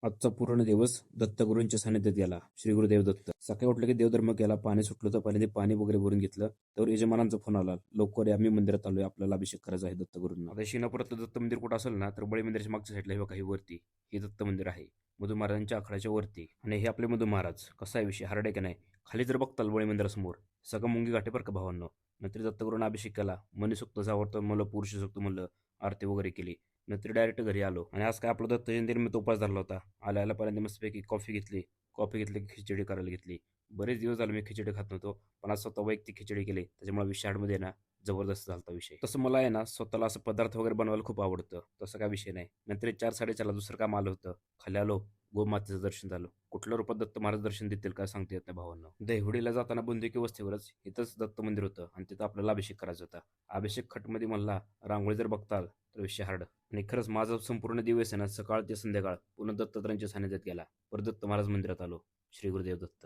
आजचा पूर्ण दिवस दत्तगुरूंच्या सानिध्यात गेला. श्री गुरुदेव दत्त. सकाळी उठलं की देवधर्म केला. पाणी सुटलं तर पहिल्यांदा पाणी वगैरे भरून घेतलं. तर यजमानांचा फोन आला, लवकर या, आम्ही मंदिरात आलोय, आपल्याला अभिषेक करायचा आहे दत्तगुरूंना. आता शिंगणापुरातलं दत्त मंदिर कुठं असेल ना, तर बळी मंदिराच्या मागच्या साईडला हे काही वरती हे दत्त मंदिर आहे. मधु महाराजांच्या आखाड्याच्या वरती. आणि हे आपले मधु महाराज. कसा आहे विषय, हार्ड आहे का नाही. खाली जर बघताल बळी मंदिरासमोर सगळं मुंगी घाटे बरं का भावांनो. नंतर दत्तगुरूंना अभिषेक केला. मनुसुक्त जावरतं म्हणलं, पुरुष सुक्त म्हणलं, आरती वगैरे केली. नंतर डायरेक्ट घरी आलो. आणि आज काय आपलं दत्त जयंतीनिमित्त उपास धरला होता. आल्याला पहिल्यांदा मस्तपैकी कॉफी घेतली. कॉफी घेतली की खिचडी करायला घेतली. बरेच दिवस झाले मी खिचडी खात नव्हतो. पण आज स्वतः वैयक्तिक खिचडी केली. त्याच्यामुळे विषाडमध्ये ना जबरदस्त झालता विषय. तसं मला आहे ना स्वतःला असं पदार्थ वगैरे बनवायला खूप आवडतं. तसं काय विषय नाही. नंतर 4-4:30ला दुसरं काम आलं होतं. खाली आलो. गोमातेचं दर्शन झालं. कुठल्या रूपात दत्त महाराज दर्शन देतील काय सांगता येत नाही भावांना. दहिवडीला जाताना बुंदुकी वस्तीवरच इथंच दत्त मंदिर होतं आणि तिथं आपल्याला अभिषेक करायचा होता. अभिषेक खटमध्ये म्हणला, रांगोळी जर बघताल तर विषय हार्ड. आणि खरंच माझा संपूर्ण दिवस आहे ना सकाळ ते संध्याकाळ पूर्ण दत्तात्रयांच्या सानिध्यात गेला. परत दत्त महाराज मंदिरात आलो. श्री गुरुदेव दत्त.